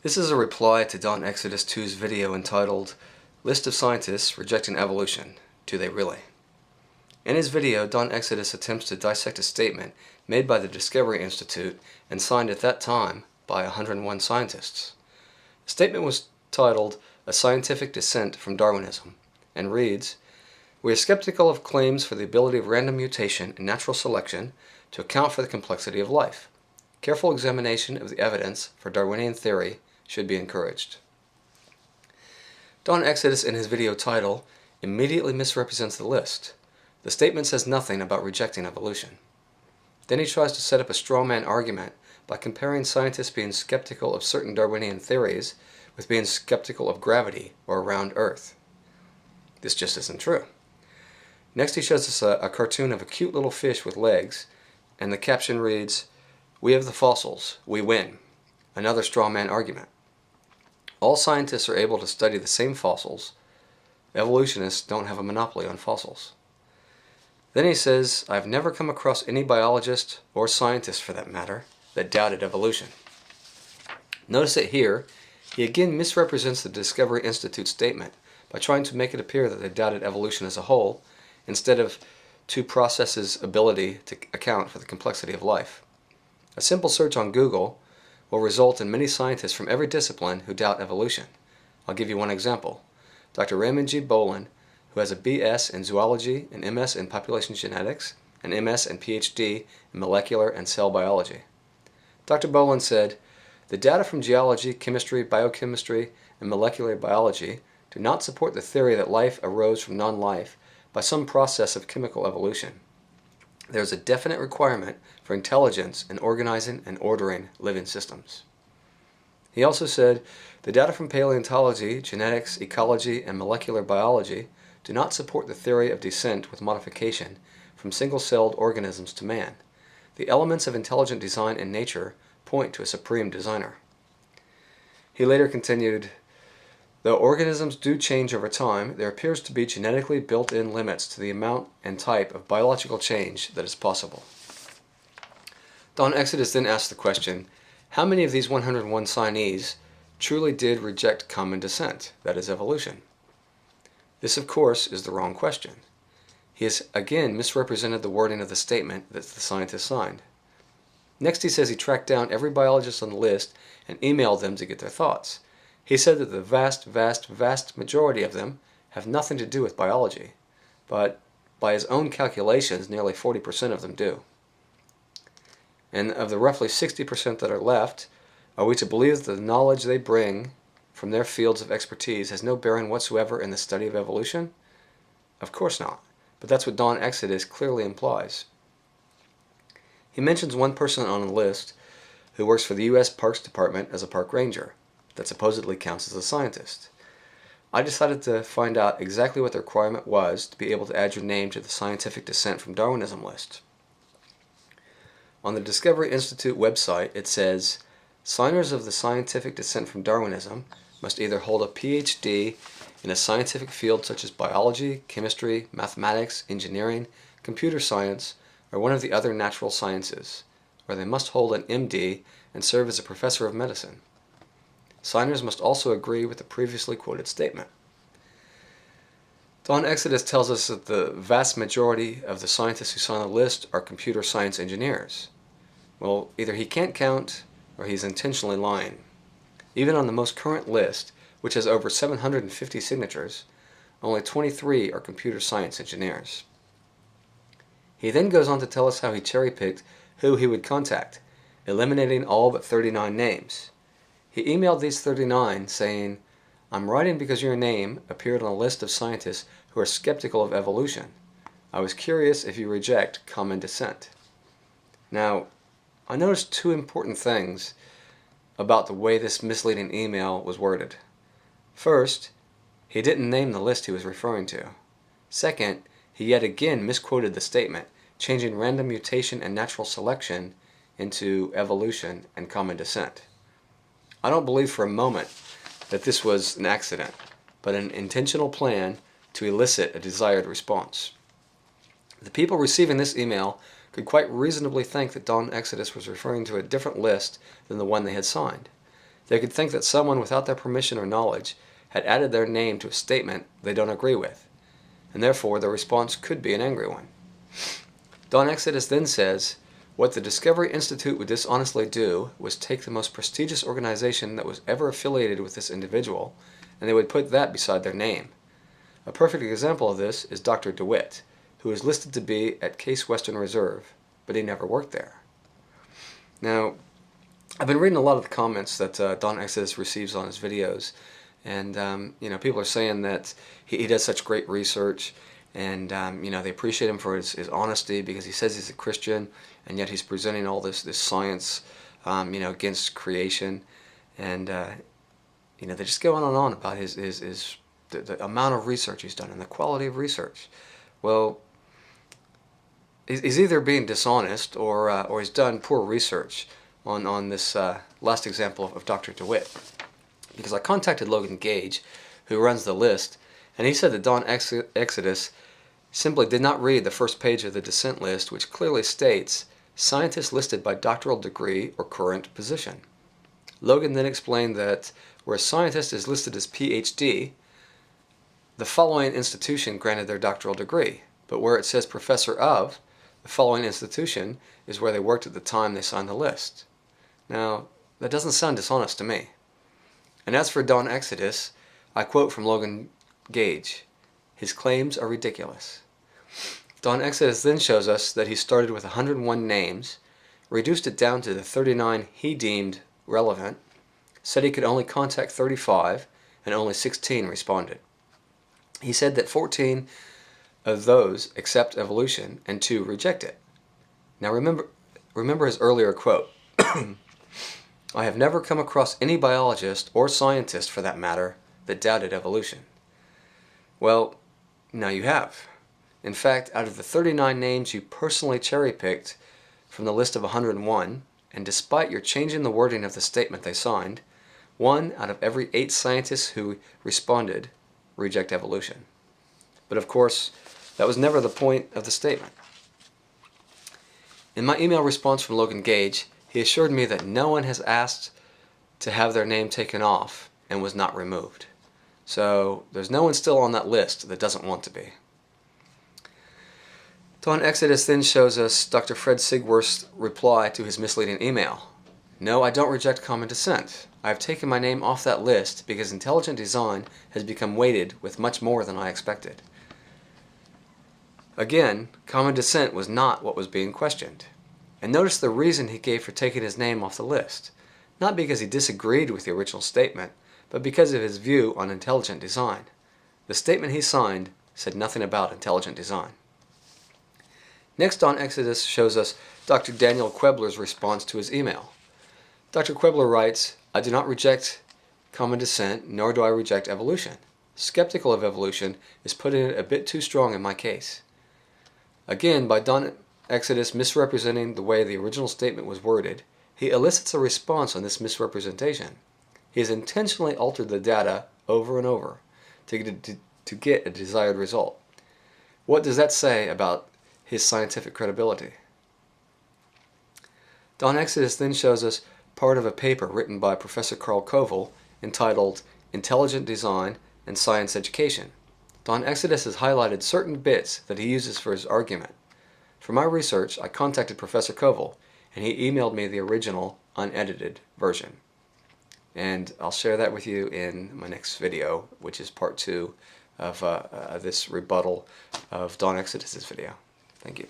This is a reply to Don Exodus 2's video entitled List of Scientists Rejecting Evolution. Do They Really? In his video, Don Exodus attempts to dissect a statement made by the Discovery Institute and signed at that time by 101 scientists. The statement was titled A Scientific Dissent from Darwinism and reads, "We are skeptical of claims for the ability of random mutation and natural selection to account for the complexity of life. Careful examination of the evidence for Darwinian theory should be encouraged." Don Exodus, in his video title, immediately misrepresents the list. The statement says nothing about rejecting evolution. Then he tries to set up a straw man argument by comparing scientists being skeptical of certain Darwinian theories with being skeptical of gravity or a round Earth. This just isn't true. Next he shows us a cartoon of a cute little fish with legs, and the caption reads, "We have the fossils, we win." Another straw man argument. All scientists are able to study the same fossils. Evolutionists don't have a monopoly on fossils. Then he says, "I've never come across any biologist, or scientist for that matter, that doubted evolution." Notice that here, he again misrepresents the Discovery Institute statement by trying to make it appear that they doubted evolution as a whole, instead of two processes' ability to account for the complexity of life. A simple search on Google will result in many scientists from every discipline who doubt evolution. I'll give you one example. Dr. Raymond G. Bolin, who has a BS in zoology, an MS in population genetics, an MS and PhD in molecular and cell biology. Dr. Bolin said, "The data from geology, chemistry, biochemistry, and molecular biology do not support the theory that life arose from non-life by some process of chemical evolution. There is a definite requirement for intelligence in organizing and ordering living systems." He also said, "The data from paleontology, genetics, ecology, and molecular biology do not support the theory of descent with modification from single-celled organisms to man. The elements of intelligent design in nature point to a supreme designer." He later continued, "Though organisms do change over time, there appears to be genetically built-in limits to the amount and type of biological change that is possible." Don Exodus then asked the question, how many of these 101 signees truly did reject common descent, that is, evolution? This, of course, is the wrong question. He has again misrepresented the wording of the statement that the scientists signed. Next he says he tracked down every biologist on the list and emailed them to get their thoughts. He said that the vast majority of them have nothing to do with biology, but by his own calculations, nearly 40% of them do. And of the roughly 60% that are left, are we to believe that the knowledge they bring from their fields of expertise has no bearing whatsoever in the study of evolution? Of course not, but that's what Don Exodus clearly implies. He mentions one person on the list who works for the U.S. Parks Department as a park ranger that supposedly counts as a scientist. I decided to find out exactly what the requirement was to be able to add your name to the Scientific Dissent from Darwinism list. On the Discovery Institute website, it says, "Signers of the Scientific Dissent from Darwinism must either hold a PhD in a scientific field such as biology, chemistry, mathematics, engineering, computer science, or one of the other natural sciences, or they must hold an MD and serve as a professor of medicine. Signers must also agree with the previously quoted statement." Don Exodus tells us that the vast majority of the scientists who sign the list are computer science engineers. Well, either he can't count or he's intentionally lying. Even on the most current list, which has over 750 signatures, only 23 are computer science engineers. He then goes on to tell us how he cherry-picked who he would contact, eliminating all but 39 names. He emailed these 39 saying, "I'm writing because your name appeared on a list of scientists who are skeptical of evolution. I was curious if you reject common descent." Now, I noticed two important things about the way this misleading email was worded. First, he didn't name the list he was referring to. Second, he yet again misquoted the statement, changing random mutation and natural selection into evolution and common descent. I don't believe for a moment that this was an accident, but an intentional plan to elicit a desired response. The people receiving this email could quite reasonably think that Don Exodus was referring to a different list than the one they had signed. They could think that someone without their permission or knowledge had added their name to a statement they don't agree with, and therefore their response could be an angry one. Don Exodus then says, what the Discovery Institute would dishonestly do was take the most prestigious organization that was ever affiliated with this individual, and they would put that beside their name. A perfect example of this is Dr. DeWitt, who is listed to be at Case Western Reserve, but he never worked there. Now, I've been reading a lot of the comments that Don Exodus receives on his videos, and people are saying that he does such great research, and they appreciate him for his honesty, because he says he's a Christian, and yet he's presenting all this science, against creation, and they just go on and on about the amount of research he's done and the quality of research. Well, he's either being dishonest or he's done poor research on this last example of Dr. DeWitt. Because I contacted Logan Gage, who runs the list, and he said that Don Exodus simply did not read the first page of the dissent list, which clearly states scientists listed by doctoral degree or current position. Logan then explained that where a scientist is listed as PhD, the following institution granted their doctoral degree, but where it says professor of, the following institution is where they worked at the time they signed the list. Now, that doesn't sound dishonest to me. And as for Don Exodus, I quote from Logan Gage, his claims are ridiculous. Don Exodus then shows us that he started with 101 names, reduced it down to the 39 he deemed relevant, said he could only contact 35, and only 16 responded. He said that 14 of those accept evolution and 2 reject it. Now remember his earlier quote, I have never come across any biologist, or scientist for that matter, that doubted evolution. Well, now you have. In fact, out of the 39 names you personally cherry-picked from the list of 101, and despite your changing the wording of the statement they signed, 1 out of every 8 scientists who responded reject evolution. But of course, that was never the point of the statement. In my email response from Logan Gage, he assured me that no one has asked to have their name taken off and was not removed. So there's no one still on that list that doesn't want to be. Don Exodus then shows us Dr. Fred Sigworth's reply to his misleading email. No, I don't reject common descent. I have taken my name off that list because intelligent design has become weighted with much more than I expected. Again, common descent was not what was being questioned. And notice the reason he gave for taking his name off the list. Not because he disagreed with the original statement, but because of his view on intelligent design. The statement he signed said nothing about intelligent design. Next, Don Exodus shows us Dr. Daniel Quebler's response to his email. Dr. Quebler writes, I do not reject common descent, nor do I reject evolution. Skeptical of evolution is putting it a bit too strong in my case. Again, by Don Exodus misrepresenting the way the original statement was worded, he elicits a response on this misrepresentation. He has intentionally altered the data over and over to get a desired result. What does that say about his scientific credibility? Don Exodus then shows us part of a paper written by Professor Carl Koval entitled Intelligent Design and Science Education. Don Exodus has highlighted certain bits that he uses for his argument. For my research, I contacted Professor Koval, and he emailed me the original, unedited version. And I'll share that with you in my next video, which is part 2 of this rebuttal of Don Exodus' video. Thank you.